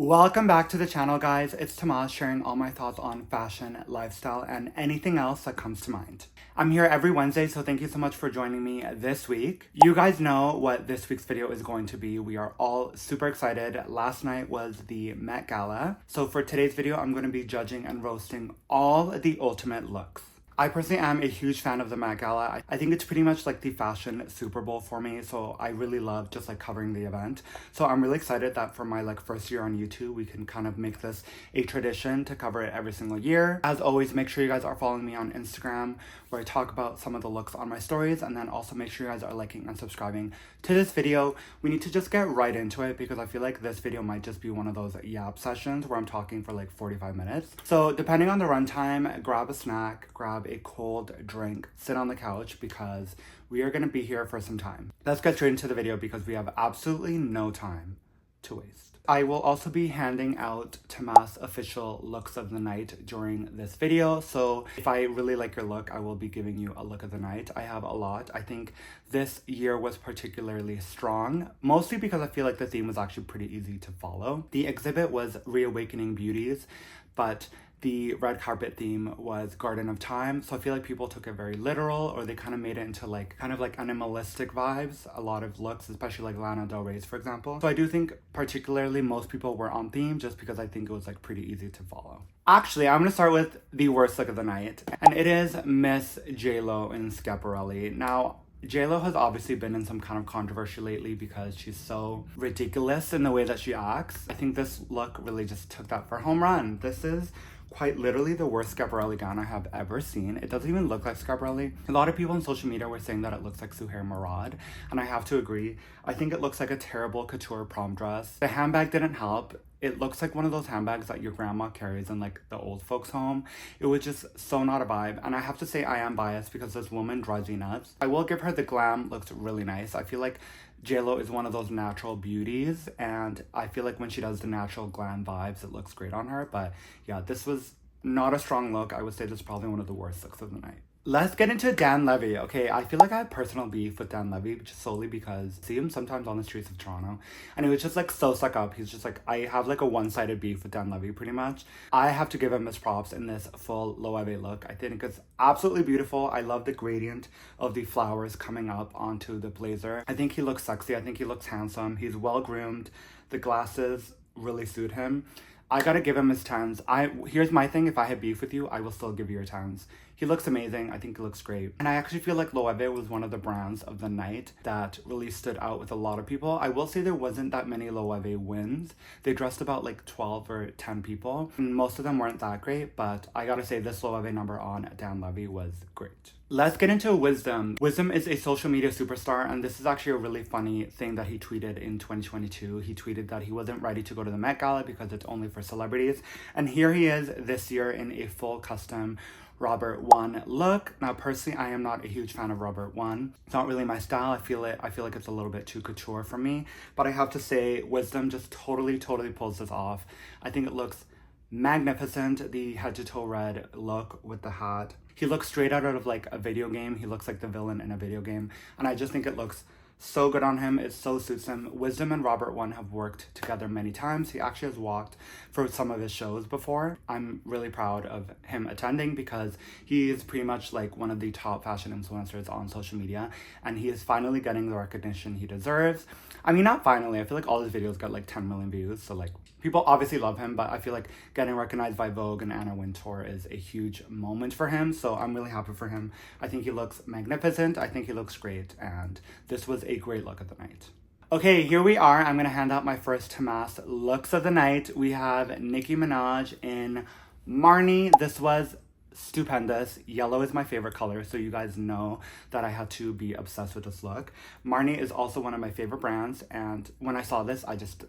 Welcome back to the channel, guys. It's Tomas sharing all my thoughts on fashion, lifestyle, and anything else that comes to mind. I'm here every Wednesday, so thank you so much for joining me this week. You guys know what this week's video is going to be. We are all super excited. Last night was the Met Gala. So for today's video, I'm going to be judging and roasting all the ultimate looks. I personally am a huge fan of the Met Gala. I think it's pretty much like the fashion Super Bowl for me, so I really love just like covering the event. So I'm really excited that for my first year on YouTube, we can kind of make this a tradition to cover it every single year. As always, make sure you guys are following me on Instagram, where I talk about some of the looks on my stories, and then also make sure you guys are liking and subscribing to this video. We need to just get right into it because I feel like this video might just be one of those yap sessions where I'm talking for like 45 minutes. So depending on the runtime, grab a snack, grab a cold drink, sit on the couch because we are going to be here for some time. Let's get straight into the video because we have absolutely no time to waste. I will also be handing out Tomas official looks of the night during this video. So if I really like your look, I will be giving you a look of the night. I have a lot. I think this year was particularly strong, mostly because I feel like the theme was actually pretty easy to follow. The exhibit was Reawakening Beauties, but the red carpet theme was Garden of Time. So I feel like people took it very literal, or they kind of made it into kind of animalistic vibes. A lot of looks, especially like Lana Del Rey's, for example. So I do think particularly most people were on theme just because I think it was pretty easy to follow. Actually, I'm gonna start with the worst look of the night, and it is Miss J-Lo in Schiaparelli. Now, J-Lo has obviously been in some kind of controversy lately because she's so ridiculous in the way that she acts. I think this look really just took that for a home run. This is quite literally the worst Schiaparelli gown I have ever seen. It doesn't even look like Schiaparelli. A lot of people on social media were saying that it looks like Suhair Murad, and I have to agree. I think it looks like a terrible couture prom dress. The handbag didn't help. It looks like one of those handbags that your grandma carries in the old folks home. It was just so not a vibe, and I have to say I am biased because this woman drives me nuts. I will give her the glam looks really nice. I feel like J-Lo is one of those natural beauties, and I feel like when she does the natural glam vibes, it looks great on her. But yeah, this was not a strong look. I would say this is probably one of the worst looks of the night. Let's get into Dan Levy. Okay, I feel like I have personal beef with Dan Levy just solely because I see him sometimes on the streets of Toronto, and he was just so stuck up. He's just I have a one-sided beef with Dan Levy pretty much. I have to give him his props in this full Lowe look. I think it's absolutely beautiful. I love the gradient of the flowers coming up onto the blazer. I think he looks sexy. I think he looks handsome. He's well-groomed. The glasses really suit him. I gotta give him his 10s. Here's my thing, if I had beef with you, I will still give you your 10s. He looks amazing. I think he looks great. And I actually feel like Lowe was one of the brands of the night that really stood out with a lot of people. I will say there wasn't that many Lowe wins. They dressed about 12 or 10 people. And most of them weren't that great, but I gotta say this Lowe number on Dan Levy was great. Let's get into Wisdom. Wisdom is a social media superstar, and this is actually a really funny thing that he tweeted in 2022. He tweeted that he wasn't ready to go to the Met Gala because it's only for celebrities. And here he is this year in a full custom Robert I look. Now, personally, I am not a huge fan of Robert I. It's not really my style. I feel like it's a little bit too couture for me. But I have to say, Wisdom just totally pulls this off. I think it looks magnificent. The head to toe red look with the hat. He looks straight out of a video game. He looks like the villain in a video game. And I just think it looks so good on him. It so suits him. Wisdom and Robert I have worked together many times. He actually has walked for some of his shows before. I'm really proud of him attending because he is pretty much one of the top fashion influencers on social media, and he is finally getting the recognition he deserves. I mean, not finally. I feel like all his videos got 10 million views, so people obviously love him, but I feel like getting recognized by Vogue and Anna Wintour is a huge moment for him, so I'm really happy for him. I think he looks magnificent. I think he looks great, and this was a great look of the night. Okay, here we are. I'm gonna hand out my first Tomas looks of the night. We have Nicki Minaj in Marnie. This was stupendous. Yellow is my favorite color, so you guys know that I had to be obsessed with this look. Marnie is also one of my favorite brands, and when I saw this, I just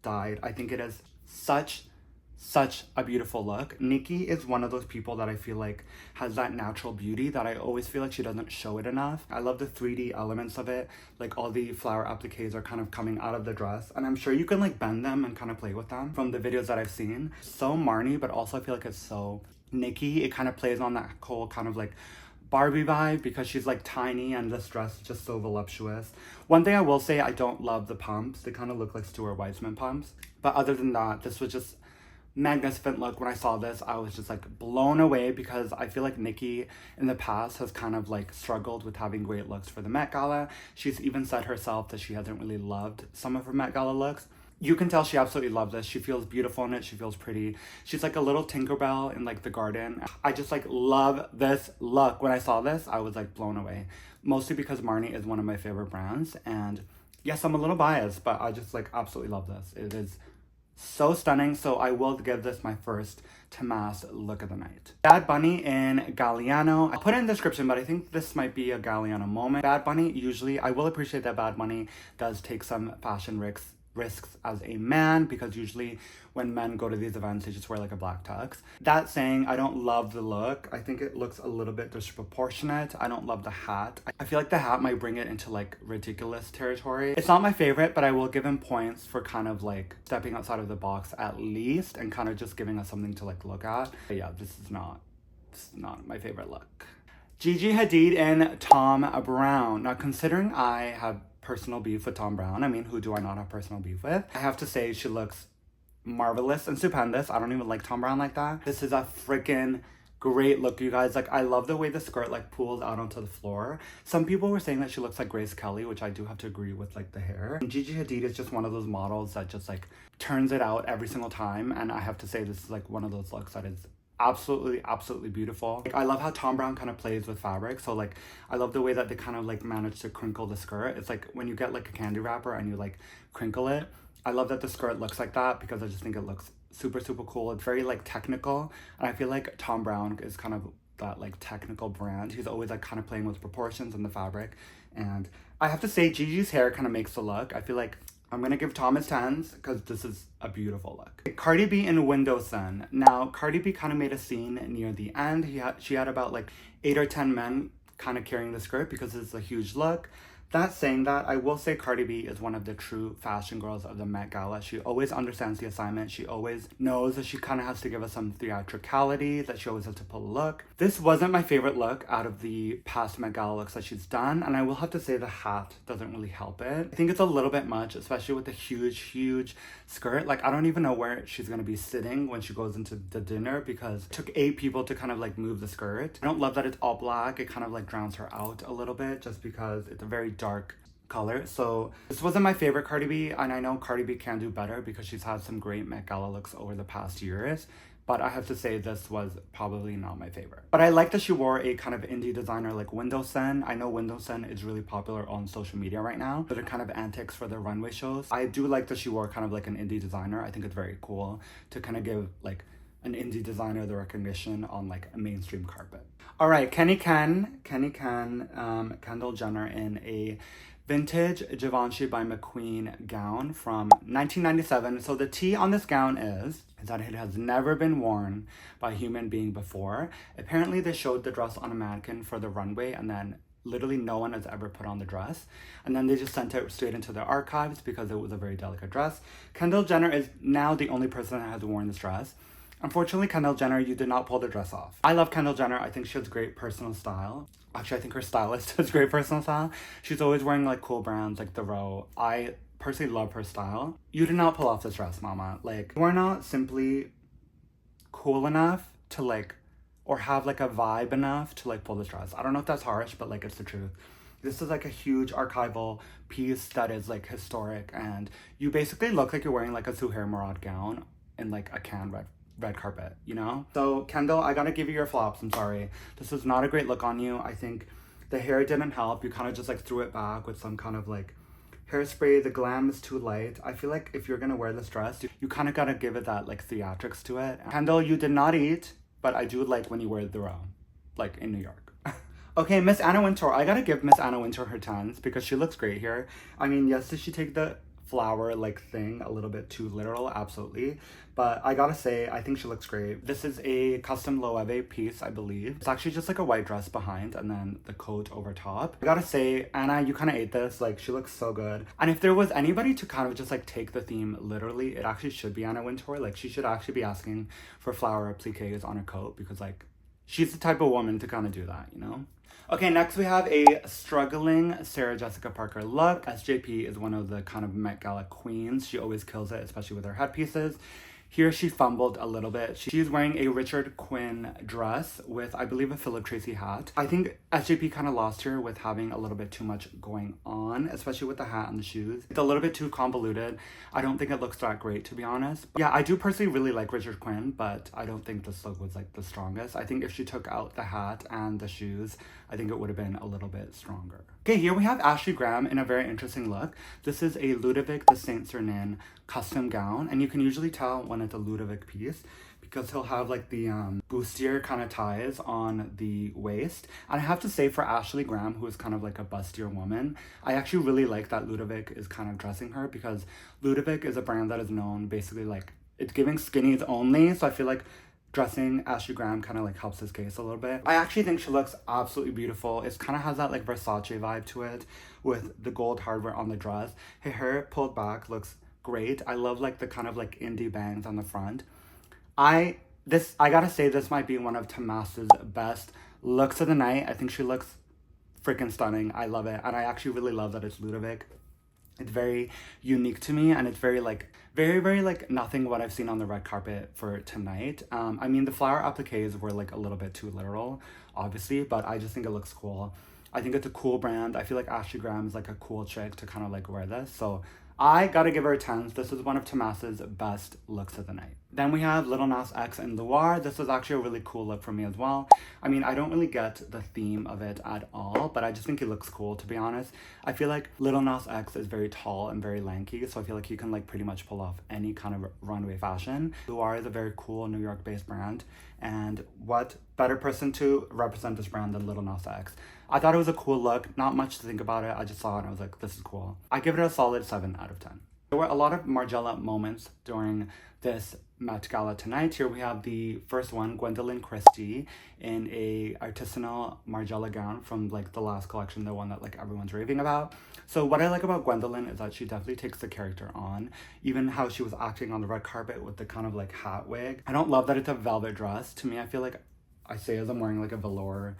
died. I think it is such a beautiful look. Nicki is one of those people that I feel has that natural beauty that I always feel she doesn't show it enough. I love the 3D elements of it. All the flower appliques are kind of coming out of the dress, and I'm sure you can bend them and kind of play with them from the videos that I've seen. So Marnie, but also I feel it's so Nicki. It kind of plays on that whole kind of Barbie vibe because she's like tiny and this dress is just so voluptuous. One thing I will say, I don't love the pumps. They kind of look like Stuart Weitzman pumps. But other than that, this was just magnificent look. When I saw this, I was just like blown away because I feel like Nicki in the past has kind of like struggled with having great looks for the Met Gala. She's even said herself that she hasn't really loved some of her Met Gala looks. You can tell she absolutely loves this. She feels beautiful in it. She feels pretty. She's like a little Tinkerbell in like the garden. I just like love this look. When I saw this, I was like blown away. Mostly because Marni is one of my favorite brands. And yes, I'm a little biased, but I just like absolutely love this. It is so stunning. So I will give this my first Tomas look of the night. Bad Bunny in Galliano. I put it in the description, but I think this might be a Galliano moment. Bad Bunny, usually, I will appreciate that Bad Bunny does take some fashion risks as a man, because usually when men go to these events they just wear like a black tux. That saying, I don't love the look. I think it looks a little bit disproportionate. I don't love the hat. I feel like the hat might bring it into like ridiculous territory. It's not my favorite, but I will give him points for kind of like stepping outside of the box at least and kind of just giving us something to like look at. But yeah, this is not my favorite look. Gigi Hadid and Tom Brown. Now, considering I have personal beef with Tom Brown, I mean, who do I not have personal beef with? I have to say she looks marvelous and stupendous. I don't even like Tom Brown like that. This is a freaking great look, you guys. Like, I love the way the skirt like pulls out onto the floor. Some people were saying that she looks like Grace Kelly, which I do have to agree with, like the hair. And Gigi Hadid is just one of those models that just like turns it out every single time, and I have to say this is like one of those looks that is absolutely beautiful. Like, I love how Tom Brown kind of plays with fabric. So like, I love the way that they kind of like manage to crinkle the skirt. It's like when you get like a candy wrapper and you like crinkle it. I love that the skirt looks like that because I just think it looks super cool. It's very like technical, and I feel like Tom Brown is kind of that like technical brand. He's always like kind of playing with proportions and the fabric, and I have to say Gigi's hair kind of makes the look. I feel like I'm gonna give Tom his 10s because this is a beautiful look. Cardi B in Windowson. Now, Cardi B kind of made a scene near the end. She had about like 8 or 10 men kind of carrying the skirt because it's a huge look. That saying that, I will say Cardi B is one of the true fashion girls of the Met Gala. She always understands the assignment. She always knows that she kind of has to give us some theatricality, that she always has to pull a look. This wasn't my favorite look out of the past Met Gala looks that she's done, and I will have to say the hat doesn't really help it. I think it's a little bit much, especially with the huge skirt. Like, I don't even know where she's gonna be sitting when she goes into the dinner because it took 8 people to kind of like move the skirt. I don't love that it's all black. It kind of like drowns her out a little bit just because it's a very dark color. So this wasn't my favorite Cardi B, and I know Cardi B can do better because she's had some great Met Gala looks over the past years, but I have to say this was probably not my favorite. But I like that she wore a kind of indie designer like Windowson. I know Windowson is really popular on social media right now, but they're kind of antics for the runway shows. I do like that she wore kind of like an indie designer. I think it's very cool to kind of give like an indie designer the recognition on like a mainstream carpet. All right, Kendall Jenner in a vintage Givenchy by McQueen gown from 1997. So the tea on this gown is that it has never been worn by a human being before. Apparently they showed the dress on a mannequin for the runway, and then literally no one has ever put on the dress, and then they just sent it straight into the archives because it was a very delicate dress. Kendall Jenner is now the only person that has worn this dress. Unfortunately, Kendall Jenner, you did not pull the dress off. I love Kendall Jenner. I think she has great personal style. Actually, I think her stylist has great personal style. She's always wearing like cool brands like The Row. I personally love her style. You did not pull off this dress, mama. Like, you are not simply cool enough to like, or have like a vibe enough to like pull this dress. I don't know if that's harsh, but like, it's the truth. This is like a huge archival piece that is like historic, and you basically look like you're wearing like a Suhair Murad gown in like a can red carpet, you know? So Kendall, I gotta give you your flops. I'm sorry. This was not a great look on you. I think the hair didn't help. You kind of just like threw it back with some kind of like hairspray. The glam is too light. I feel like if you're gonna wear this dress, you kind of gotta give it that like theatrics to it. Kendall, you did not eat, but I do like when you wear The Row, like in New York. Okay, Miss Anna Wintour. I gotta give Miss Anna Wintour her 10s because she looks great here. I mean, yes, did she take the flower like thing a little bit too literal? Absolutely. But I gotta say, I think she looks great. This is a custom Lowe piece, I believe. It's actually just like a white dress behind and then the coat over top. I gotta say, Anna, you kind of ate this. Like, she looks so good. And if there was anybody to kind of just like take the theme literally, it actually should be Anna Wintour. Like, she should actually be asking for flower appliques on her coat because like, she's the type of woman to kind of do that, you know? Okay, next we have a struggling Sarah Jessica Parker look. SJP is one of the kind of Met Gala queens. She always kills it, especially with her headpieces. Here she fumbled a little bit. She's wearing a Richard Quinn dress with, I believe, a Philip Treacy hat. I think SJP kind of lost her with having a little bit too much going on, especially with the hat and the shoes. It's a little bit too convoluted. I don't think it looks that great, to be honest. But yeah, I do personally really like Richard Quinn, but I don't think this look was like the strongest. I think if she took out the hat and the shoes, I think it would have been a little bit stronger. Okay, here we have Ashley Graham in a very interesting look. This is a Ludovic the Saint Sernin custom gown, and you can usually tell when it's a Ludovic piece because he'll have like the bustier kind of ties on the waist. And I have to say, for Ashley Graham, who is kind of like a bustier woman, I actually really like that Ludovic is kind of dressing her, because Ludovic is a brand that is known basically like it's giving skinnies only. So I feel like dressing Ashley Graham kind of like helps his case a little bit. I actually think she looks absolutely beautiful. It kind of has that like Versace vibe to it with the gold hardware on the dress. Her hair pulled back looks great. I love like the kind of like indie bangs on the front. I gotta say, this might be one of Tomas's best looks of the night. I think she looks freaking stunning. I love it, and I actually really love that it's Ludovic. It's very unique to me, and it's very like nothing what I've seen on the red carpet for tonight. I mean, the flower appliques were like a little bit too literal, obviously, but I just think it looks cool. I think it's a cool brand. I feel like Ashley Graham is like a cool chick to kind of like wear this. So I gotta give her a 10. This is one of Tomas's best looks of the night. Then we have Lil Nas X and Lowe. This was actually a really cool look for me as well. I mean, I don't really get the theme of it at all, but I just think it looks cool, to be honest. I feel like Lil Nas X is very tall and very lanky, so I feel like he can like pretty much pull off any kind of runway fashion. Lowe is a very cool New York-based brand, and what better person to represent this brand than Lil Nas X? I thought it was a cool look, not much to think about it. I just saw it and I was like, this is cool. I give it a solid 7 out of 10. There were a lot of Margiela moments during this Met Gala tonight. Here we have the first one, Gwendoline Christie in a artisanal Margiela gown from like the last collection, the one that like everyone's raving about. So what I like about Gwendoline is that she definitely takes the character on, even how she was acting on the red carpet with the kind of like hat wig. I don't love that it's a velvet dress. To me, I feel like I say as I'm wearing like a velour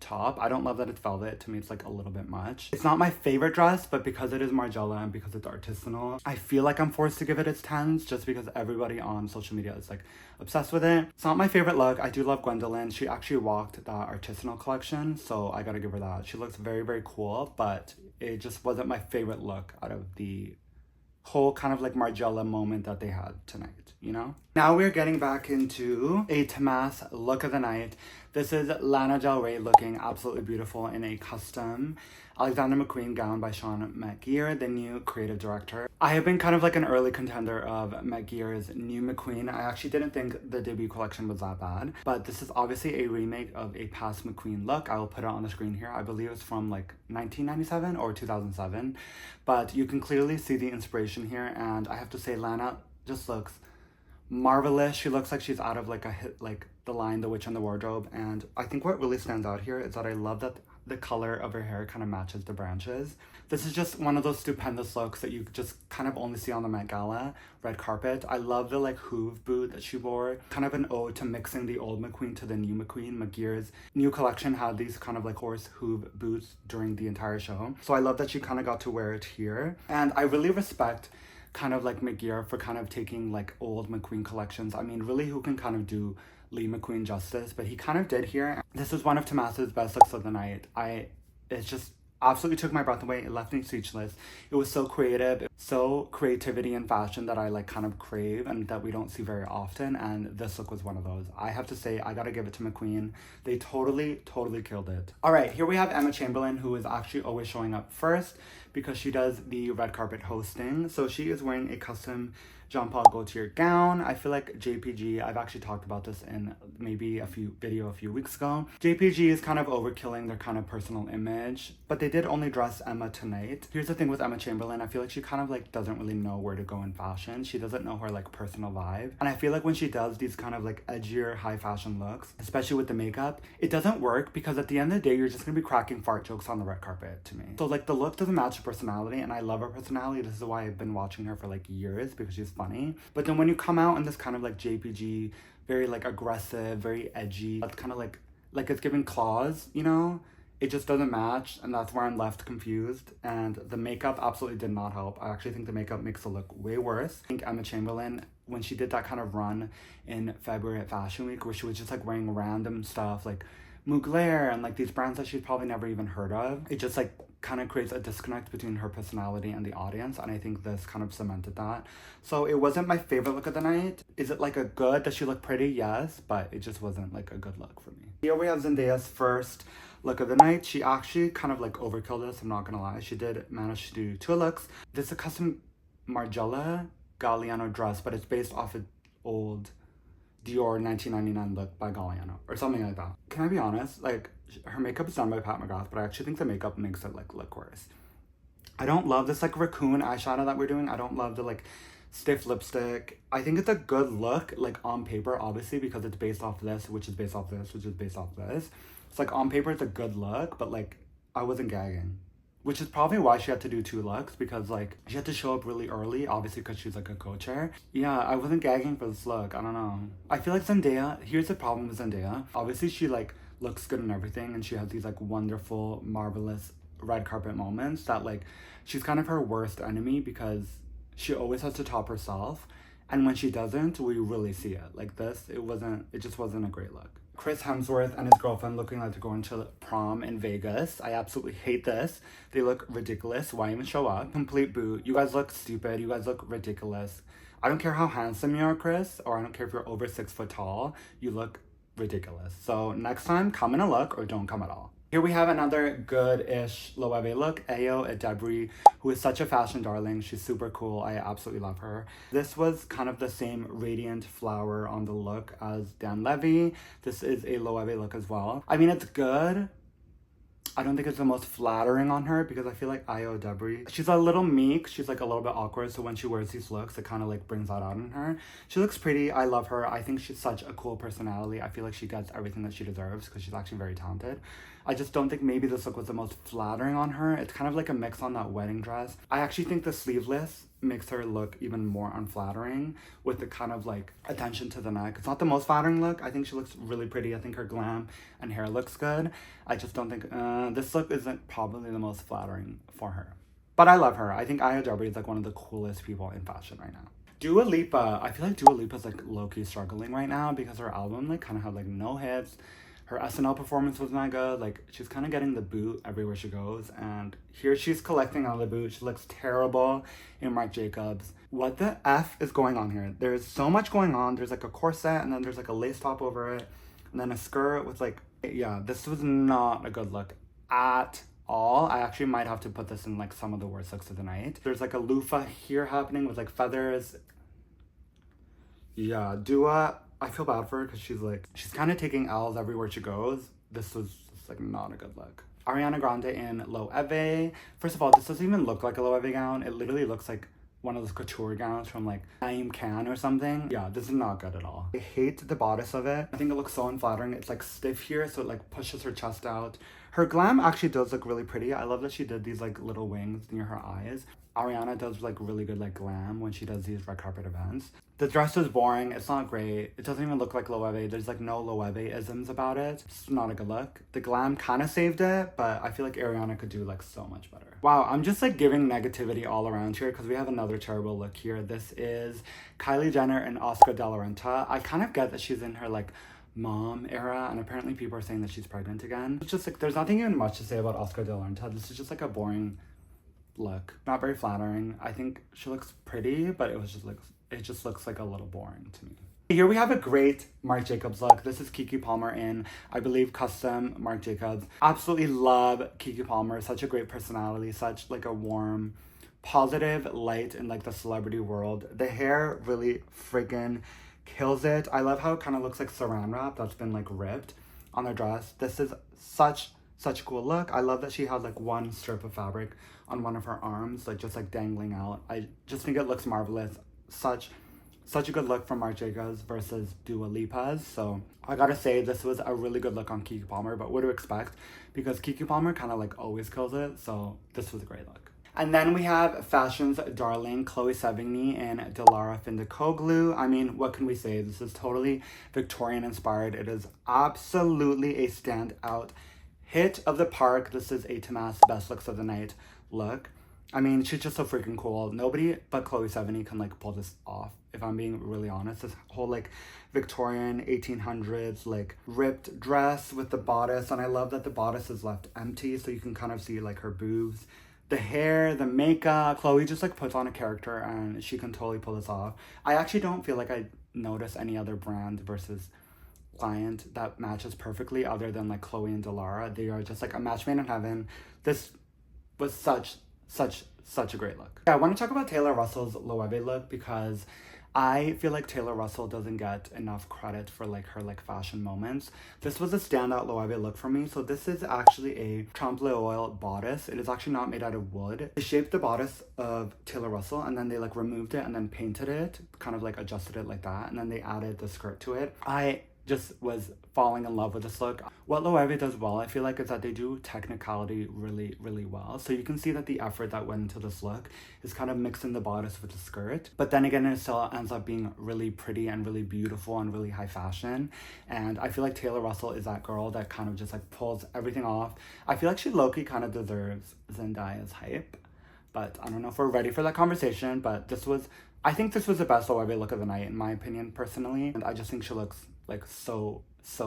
top. I don't love that it's velvet. To me, it's like a little bit much. It's not my favorite dress, but because it is Margiela and because it's artisanal, I feel like I'm forced to give it its 10s just because everybody on social media is like obsessed with it. It's not my favorite look. I do love Gwendoline. She actually walked that artisanal collection, so I gotta give her that. She looks very, very cool, but it just wasn't my favorite look out of the whole kind of like Margiela moment that they had tonight, you know? Now we're getting back into a Tomas look of the night. This is Lana Del Rey looking absolutely beautiful in a custom Alexander McQueen gown by Sean McGeer, the new creative director. I have been kind of like an early contender of McGeer's new McQueen. I actually didn't think the debut collection was that bad, but this is obviously a remake of a past McQueen look. I will put it on the screen here. I believe it's from like 1997 or 2007, but you can clearly see the inspiration here, and I have to say Lana just looks marvelous. She looks like she's out of like a hit, like the line The Witch in the Wardrobe. And I think what really stands out here is that I love that the color of her hair kind of matches the branches. This is just one of those stupendous looks that you just kind of only see on the Met Gala red carpet. I love the like hoof boot that she wore, kind of an ode to mixing the old McQueen to the new McQueen. McGeer's new collection had these kind of like horse hoof boots during the entire show, so I love that she kind of got to wear it here. And I really respect kind of like McGeer for kind of taking like old McQueen collections. I mean, really, who can kind of do Lee McQueen justice? But he kind of did here. This was one of Tomas's best looks of the night. It just absolutely took my breath away. It left me speechless. It was so creative, so creativity in fashion that I like kind of crave and that we don't see very often, and this look was one of those. I have to say, I gotta give it to McQueen. They totally killed it. All right, here we have Emma Chamberlain, who is actually always showing up first because she does the red carpet hosting. So she is wearing a custom Jean Paul Gaultier gown. I feel like JPG, I've actually talked about this in maybe a few weeks ago. JPG is kind of overkilling their kind of personal image, but they did only dress Emma tonight. Here's the thing with Emma Chamberlain, I feel like she kind of like doesn't really know where to go in fashion. She doesn't know her like personal vibe. And I feel like when she does these kind of like edgier high fashion looks, especially with the makeup, it doesn't work because at the end of the day, you're just gonna be cracking fart jokes on the red carpet to me. So like the look doesn't match her personality, and I love her personality. This is why I've been watching her for like years, because she's funny. But then when you come out in this kind of like JPG very like aggressive, very edgy. That's kind of like it's giving claws, you know? It just doesn't match, and that's where I'm left confused. And the makeup absolutely did not help. I actually think the makeup makes it look way worse. I think Emma Chamberlain, when she did that kind of run in February at Fashion Week, where she was just like wearing random stuff like Mugler and like these brands that she's probably never even heard of, it just like kind of creates a disconnect between her personality and the audience, and I think this kind of cemented that. So it wasn't my favorite look of the night. Is it like a good, does she look pretty? Yes, but it just wasn't like a good look for me. Here we have Zendaya's first look of the night. She actually kind of like overkilled this, I'm not gonna lie. She did manage to do 2 looks. This is a custom Margiela Galliano dress, but it's based off an old Dior 1999 look by Galliano or something like that. Can I be honest? Like, her makeup is done by Pat McGrath, but I actually think the makeup makes it like look worse. I don't love this like raccoon eyeshadow that we're doing. I don't love the like stiff lipstick. I think it's a good look like on paper, obviously, because it's based off this, which is based off this, which is based off this. It's like on paper it's a good look, but like I wasn't gagging. Which is probably why she had to do 2 looks, because like she had to show up really early, obviously because she's like a co-chair. Yeah, I wasn't gagging for this look. I don't know. I feel like Zendaya, here's the problem with Zendaya. Obviously she like looks good and everything, and she has these like wonderful, marvelous red carpet moments that like she's kind of her worst enemy, because she always has to top herself. And when she doesn't, we really see it. Like this, it just wasn't a great look. Chris Hemsworth and his girlfriend looking like they're going to prom in Vegas. I absolutely hate this. They look ridiculous. Why even show up? Complete boot. You guys look stupid. You guys look ridiculous. I don't care how handsome you are, Chris, or I don't care if you're over 6 foot tall. You look ridiculous. So next time, come in a look or don't come at all. Here we have another good-ish Lowe look. Ayo Edebri, who is such a fashion darling. She's super cool. I absolutely love her. This was kind of the same radiant flower on the look as Dan Levy. This is a Lowe look as well. I mean, it's good. I don't think it's the most flattering on her, because I feel like Ayo Edebri, she's a little meek. She's like a little bit awkward. So when she wears these looks, it kind of like brings that out in her. She looks pretty. I love her. I think she's such a cool personality. I feel like she gets everything that she deserves, because she's actually very talented. I just don't think maybe this look was the most flattering on her. It's kind of like a mix on that wedding dress. I actually think the sleeveless makes her look even more unflattering, with the kind of like attention to the neck. It's not the most flattering look. I think she looks really pretty. I think her glam and hair looks good. I just don't think this look isn't probably the most flattering for her. But I love her. I think Ayo Edebri is like one of the coolest people in fashion right now. Dua Lipa. I feel like Dua Lipa's like low-key struggling right now, because her album like kind of had like no hits. Her SNL performance was not good. Like, she's kind of getting the boot everywhere she goes. And here she's collecting all the boot. She looks terrible in Marc Jacobs. What the F is going on here? There's so much going on. There's like a corset, and then there's like a lace top over it, and then a skirt with like, yeah, this was not a good look at all. I actually might have to put this in like some of the worst looks of the night. There's like a loofah here happening with like feathers. Yeah, Dua, I feel bad for her, because she's kind of taking L's everywhere she goes. This was just like not a good look. Ariana Grande in Lowe. First of all, this doesn't even look like a Lowe gown. It literally looks like one of those couture gowns from like Naeem Khan or something. Yeah, this is not good at all. I hate the bodice of it. I think it looks so unflattering. It's like stiff here, so it like pushes her chest out. Her glam actually does look really pretty. I love that she did these like little wings near her eyes. Ariana does like really good like glam when she does these red carpet events. The dress is boring. It's not great. It doesn't even look like Lowe. There's like no Loewe-isms about it. It's not a good look. The glam kind of saved it, but I feel like Ariana could do like so much better. Wow, I'm just like giving negativity all around here, because we have another terrible look here. This is Kylie Jenner and Oscar de la Renta. I kind of get that she's in her like mom era, and apparently people are saying that she's pregnant again. It's just like there's nothing even much to say about Oscar de la Renta. This is just like a boring look. Not very flattering. I think she looks pretty, but it just looks like a little boring to me. Here we have a great Marc Jacobs look. This is Kiki Palmer in, I believe, custom Marc Jacobs. Absolutely love Kiki Palmer. Such a great personality. Such like a warm, positive light in like the celebrity world. The hair really freaking kills it. I love how it kind of looks like saran wrap that's been like ripped on her dress. This is such a cool look. I love that she had like one strip of fabric on one of her arms, like just like dangling out. I just think it looks marvelous. Such a good look from Marc Jacobs versus Dua Lipa's. So I gotta say, this was a really good look on Kiki Palmer, but what to expect, because Kiki Palmer kind of like always kills it. So this was a great look. And then we have fashion's darling Chloe Sevigny and Dilara Findicoglu. I mean, what can we say? This is totally Victorian inspired. It is absolutely a standout hit of the park. This is a Tomas best looks of the night look. I mean, she's just so freaking cool. Nobody but Chloe Sevigny can like pull this off, if I'm being really honest. This whole like Victorian 1800s like ripped dress with the bodice, and I love that the bodice is left empty so you can kind of see like her boobs. The hair, the makeup, Chloe just like puts on a character and she can totally pull this off. I actually don't feel like I notice any other brand versus client that matches perfectly other than like Chloe and Dilara. They are just like a match made in heaven. This was such a great look. I want to talk about Taylor Russell's Lowe look because I feel like Taylor Russell doesn't get enough credit for like her like fashion moments. This was a standout Lowe look for me. So this is actually a trempe l'oeil bodice. It is actually not made out of wood. They shaped the bodice of Taylor Russell and then they like removed it and then painted it, kind of like adjusted it like that, and then they added the skirt to it. I just was falling in love with this look. What Lowe does well, I feel like, is that they do technicality really well. So you can see that the effort that went into this look is kind of mixing the bodice with the skirt. But then again, it still ends up being really pretty and really beautiful and really high fashion. And I feel like Taylor Russell is that girl that kind of just like pulls everything off. I feel like she low-key kind of deserves Zendaya's hype. But I don't know if we're ready for that conversation. But I think this was the best Lowe look of the night, in my opinion, personally. And I just think she looks like so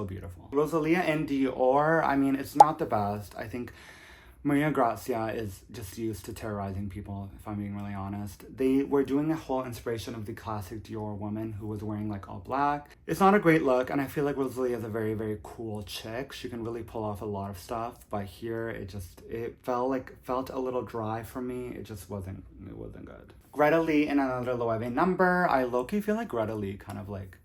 beautiful. Rosalia and Dior, I mean, it's not the best. I think Maria Grazia is just used to terrorizing people, if I'm being really honest. They were doing a whole inspiration of the classic Dior woman who was wearing like all black. It's not a great look, and I feel like Rosalia is a very cool chick. She can really pull off a lot of stuff, but here it felt a little dry for me. It just wasn't good. Greta Lee in another Loewe number. I low-key feel like Greta Lee kind of like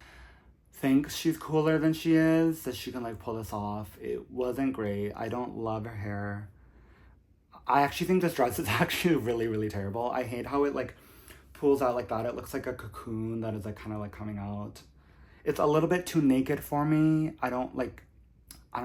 thinks she's cooler than she is, that she can like pull this off. It wasn't great. I don't love her hair. I actually think this dress is actually really terrible. I hate how it like pulls out like that. It looks like a cocoon that is like kind of like coming out. It's a little bit too naked for me. I don't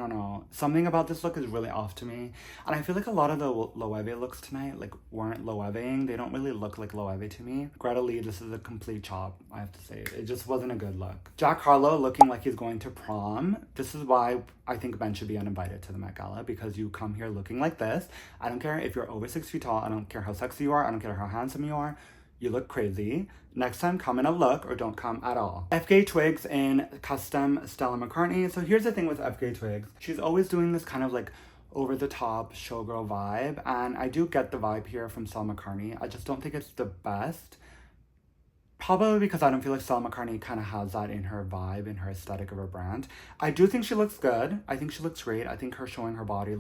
know. Something about this look is really off to me. And I feel like a lot of the Loewe looks tonight like weren't Loeweing. They don't really look like Loewe to me. Greta Lee, this is a complete chop, I have to say. It just wasn't a good look. Jack Harlow looking like he's going to prom. This is why I think men should be uninvited to the Met Gala, because you come here looking like this. I don't care if you're over 6 feet tall. I don't care how sexy you are. I don't care how handsome you are. You look crazy. Next time, come in a look or don't come at all. FK Twigs in custom Stella McCartney. So here's the thing with FK Twigs. She's always doing this kind of like over-the-top showgirl vibe. And I do get the vibe here from Stella McCartney. I just don't think it's the best. Probably because I don't feel like Stella McCartney kind of has that in her vibe, in her aesthetic of her brand. I do think she looks good. I think she looks great. I think her showing her body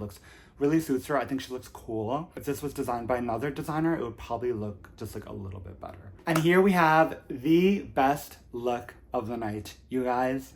really suits her. I think she looks cool. If this was designed by another designer, it would probably look just like a little bit better. And here we have the best look of the night, you guys.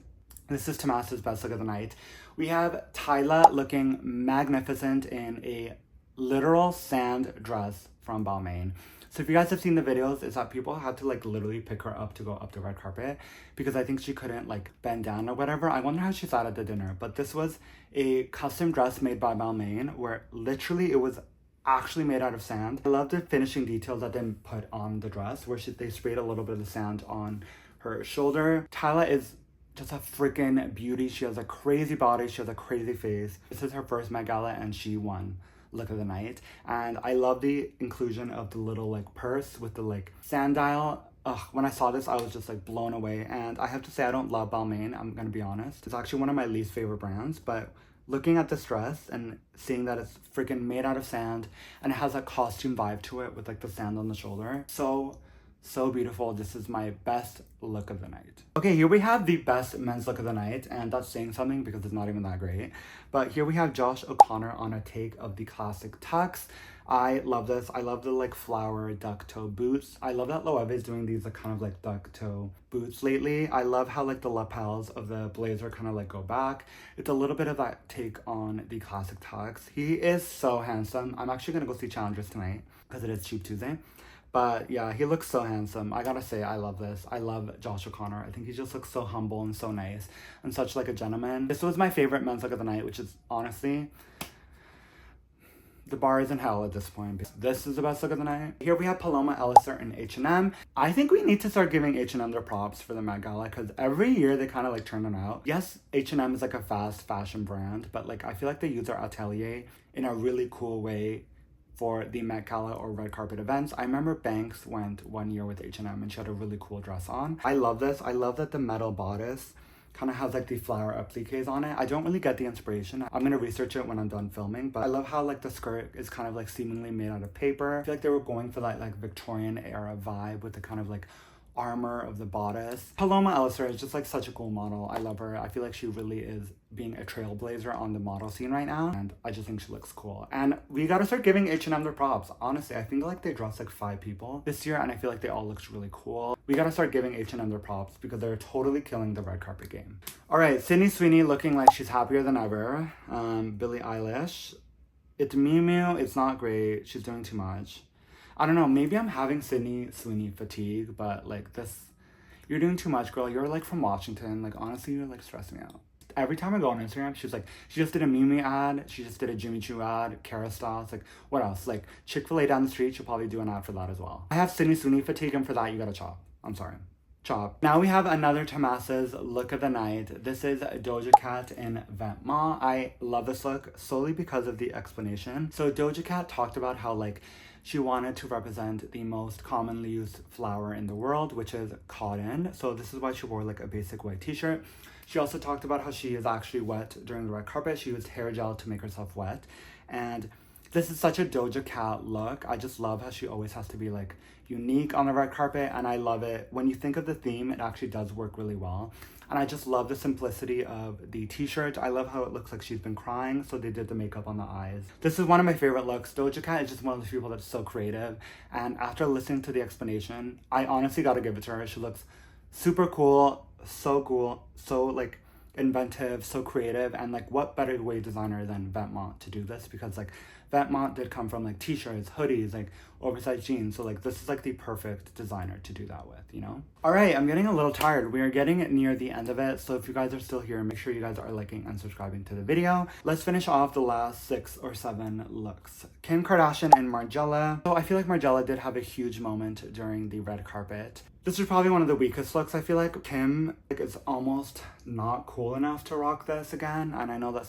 This is Tomas's best look of the night. We have Tyla looking magnificent in a literal sand dress from Balmain. So if you guys have seen the videos, it's that people had to like literally pick her up to go up the red carpet because I think she couldn't like bend down or whatever. I wonder how she sat at the dinner. But this was a custom dress made by Balmain where literally it was actually made out of sand. I love the finishing details that they put on the dress where they sprayed a little bit of the sand on her shoulder. Tyla is just a freaking beauty. She has a crazy body. She has a crazy face. This is her first Met Gala and she won look of the night. And I love the inclusion of the little like purse with the like sand dial. When I saw this, I was just like blown away. And I have to say, I don't love Balmain, I'm gonna be honest. It's actually one of my least favorite brands, but looking at this dress and seeing that it's freaking made out of sand and it has a costume vibe to it with like the sand on the shoulder. So beautiful. This is my best look of the night. Okay, here we have the best men's look of the night, and that's saying something because it's not even that great. But here we have Josh O'Connor on a take of the classic tux. I love this. I love the like flower duck toe boots. I love that Loewe is doing these like kind of like duck toe boots lately. I love how like the lapels of the blazer kind of like go back. It's a little bit of that take on the classic tux. He is so handsome. I'm actually gonna go see Challengers tonight because it is Cheap Tuesday. But yeah, he looks so handsome. I gotta say, I love this. I love Josh O'Connor. I think he just looks so humble and so nice and such like a gentleman. This was my favorite men's look of the night, which is honestly the bar is in hell at this point. This is the best look of the night. Here we have Paloma Ellis in H&M. I think we need to start giving H&M their props for the Met Gala because every year they kind of like turn them out. Yes, H&M is like a fast fashion brand, but like I feel like they use their atelier in a really cool way for the Met Gala or red carpet events. I remember Banks went one year with H&M and she had a really cool dress on. I love this. I love that the metal bodice kind of has like the flower appliques on it. I don't really get the inspiration. I'm gonna research it when I'm done filming, but I love how like the skirt is kind of like seemingly made out of paper. I feel like they were going for that like Victorian era vibe with the kind of like armor of the bodice. Paloma Ellis is just like such a cool model. I love her. I feel like she really is being a trailblazer on the model scene right now, and I just think she looks cool. And we gotta start giving H&M their props. Honestly, I think like they dressed like 5 people this year and I feel like they all looked really cool. We gotta start giving H&M their props because they're totally killing the red carpet game. All right, Sydney Sweeney looking like she's happier than ever. Billie Eilish. It's Miu Miu. It's not great. She's doing too much. I don't know, maybe I'm having Sydney Sweeney fatigue, but like this, you're doing too much, girl. You're like from Washington. Like honestly, you're like stressing me out. Every time I go on Instagram, she's like, she just did a Miu Miu ad, she just did a Jimmy Choo ad, Cara Styles, like what else? Like Chick-fil-A down the street, she'll probably do an ad for that as well. I have Sydney Sweeney fatigue and for that you gotta chop. I'm sorry. Chop. Now we have another Tomas's look of the night. This is Doja Cat in Vetements. I love this look solely because of the explanation. So Doja Cat talked about how like she wanted to represent the most commonly used flower in the world, which is cotton. So this is why she wore like a basic white t-shirt. She also talked about how she is actually wet during the red carpet. She used hair gel to make herself wet. And this is such a Doja Cat look. I just love how she always has to be like unique on the red carpet, and I love it. When you think of the theme, it actually does work really well. And I just love the simplicity of the t-shirt. I love how it looks like she's been crying, so they did the makeup on the eyes. This is one of my favorite looks. Doja Cat is just one of those people that's so creative. And after listening to the explanation, I honestly gotta give it to her. She looks super cool, so like inventive, so creative, and like what better way designer than Vetements to do this, because like Vetements did come from like t-shirts, hoodies, like oversized jeans, so like this is like the perfect designer to do that with, you know? All right, I'm getting a little tired. We are getting near the end of it, so if you guys are still here, make sure you guys are liking and subscribing to the video. Let's finish off the last 6 or 7 looks. Kim Kardashian and Margiela. So I feel like Margiela did have a huge moment during the red carpet. This is probably one of the weakest looks. I feel like Kim is almost not cool enough to rock this again. And I know that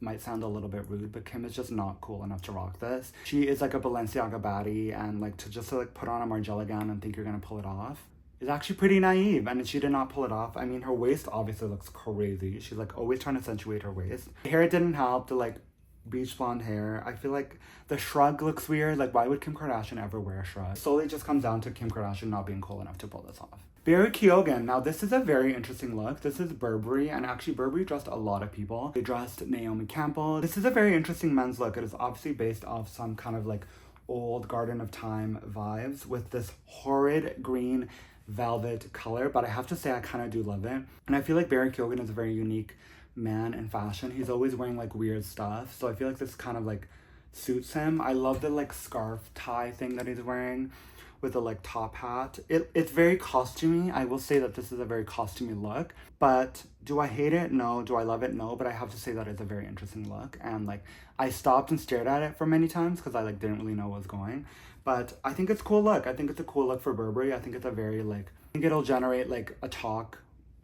might sound a little bit rude, but Kim is just not cool enough to rock this. She is like a Balenciaga baddie, and like to like put on a Margiela gown and think you're gonna pull it off is actually pretty naive, and she did not pull it off. I mean, her waist obviously looks crazy. She's like always trying to accentuate her waist. The hair didn't help, the like beach blonde hair. I feel like the shrug looks weird. Like, why would Kim Kardashian ever wear a shrug? It solely just comes down to Kim Kardashian not being cool enough to pull this off. Barry Keoghan. Now, this is a very interesting look. This is Burberry, and actually Burberry dressed a lot of people. They dressed Naomi Campbell. This is a very interesting men's look. It is obviously based off some kind of like old Garden of Time vibes with this horrid green velvet color, but I have to say I kind of do love it. And I feel like Barry Keoghan is a very unique man in fashion. He's always wearing like weird stuff, so I feel like this kind of like suits him. I love the like scarf tie thing that he's wearing with the like top hat. It's very costumey. I will say that this is a very costumey look, but do I hate it? No. Do I love it? No. But I have to say that it's a very interesting look, and like I stopped and stared at it for many times because I like didn't really know what was going. But I think it's a cool look. I think it's a cool look for Burberry. I think it's a very like, I think it'll generate like a talk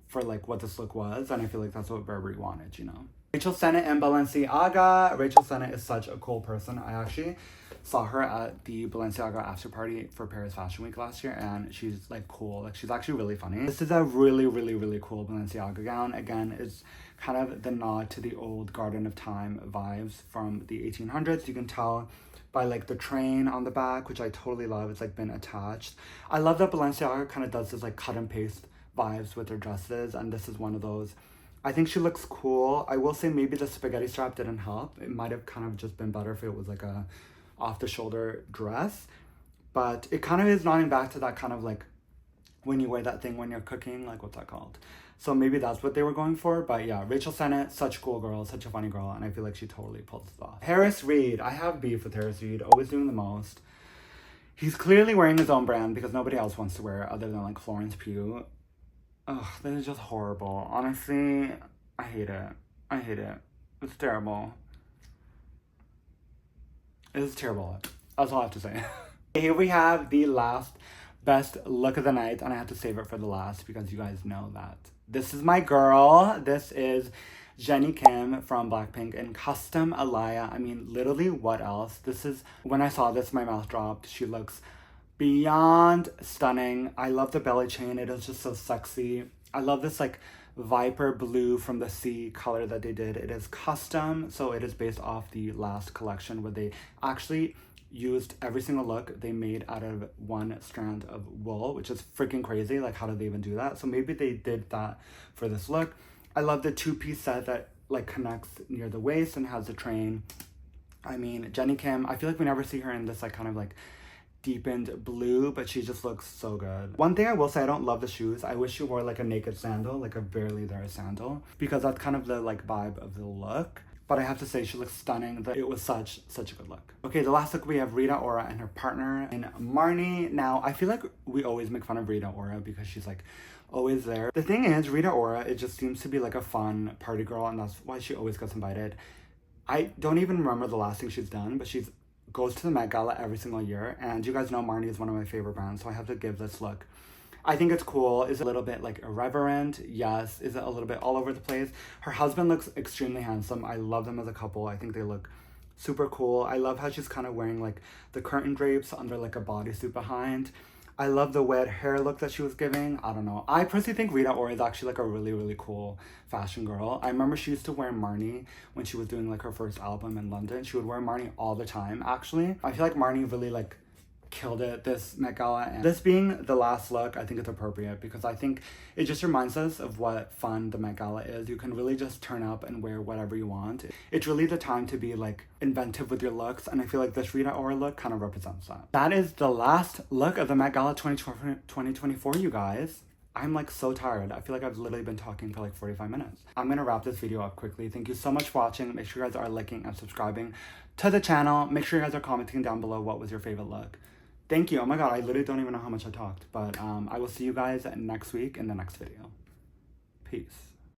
for like what this look was, and I feel like that's what Burberry wanted, you know? Rachel Sennett and Balenciaga. Rachel Sennett is such a cool person. I actually saw her at the Balenciaga after party for Paris Fashion Week last year, and she's like cool. Like, she's actually really funny. This is a really, really, really cool Balenciaga gown. Again, it's kind of the nod to the old Garden of Time vibes from the 1800s. You can tell by like the train on the back, which I totally love. It's like been attached. I love that Balenciaga kind of does this like cut and paste vibes with her dresses, and this is one of those. I think she looks cool. I will say maybe the spaghetti strap didn't help. It might have kind of just been better if it was like a off the shoulder dress, but it kind of is nodding back to that kind of like when you wear that thing when you're cooking, like what's that called? So maybe that's what they were going for. But yeah, Rachel Sennett, such a cool girl, such a funny girl, and I feel like she totally pulls this off. Harris Reed. I have beef with Harris Reed, always doing the most. He's clearly wearing his own brand because nobody else wants to wear it other than like Florence Pugh. Ugh, this is just horrible. Honestly, I hate it. I hate it. It's terrible. It was a terrible look. That's all I have to say. Here we have the last best look of the night, and I had to save it for the last because you guys know that this is my girl. This is Jennie Kim from Blackpink in custom Alaya. I mean, literally, what else? This is, when I saw this, my mouth dropped. She looks beyond stunning. I love the belly chain. It is just so sexy. I love this like Viper blue from the sea color that they did. It is custom, so it is based off the last collection where they actually used every single look they made out of one strand of wool, which is freaking crazy. Like, how did they even do that? So maybe they did that for this look. I love the two-piece set that like connects near the waist and has a train. I mean, Jennie Kim, I feel like we never see her in this like kind of like deepened blue, but she just looks so good. One thing I will say, I don't love the shoes. I wish she wore like a naked sandal, like a barely there sandal, because that's kind of the like vibe of the look. But I have to say, she looks stunning. It was such a good look. Okay, the last look, we have Rita Ora and her partner in Marnie. Now, I feel like we always make fun of Rita Ora because she's like always there. The thing is, Rita Ora, it just seems to be like a fun party girl, and that's why she always gets invited. I don't even remember the last thing she's done, but she's goes to the Met Gala every single year, and you guys know Marnie is one of my favorite brands, so I have to give this look. I think it's cool. Is it a little bit like irreverent? Yes. Is it a little bit all over the place? Her husband looks extremely handsome. I love them as a couple. I think they look super cool. I love how she's kind of wearing like the curtain drapes under like a bodysuit behind. I love the wet hair look that she was giving. I don't know. I personally think Rita Ora is actually like a really cool fashion girl. I remember she used to wear Marnie when she was doing like her first album in London. She would wear Marnie all the time, actually. I feel like Marnie really like killed it this Met Gala, and this being the last look, I think it's appropriate because I think it just reminds us of what fun the Met Gala is. You can really just turn up and wear whatever you want. It's really the time to be like inventive with your looks, and I feel like this Rita Ora look kind of represents that. That is the last look of the Met Gala 2024, you guys. I'm like so tired. I feel like I've literally been talking for like 45 minutes. I'm gonna wrap this video up quickly. Thank you so much for watching. Make sure you guys are liking and subscribing to the channel. Make sure you guys are commenting down below what was your favorite look. Thank you. Oh my god, I literally don't even know how much I talked. But I will see you guys next week in the next video. Peace.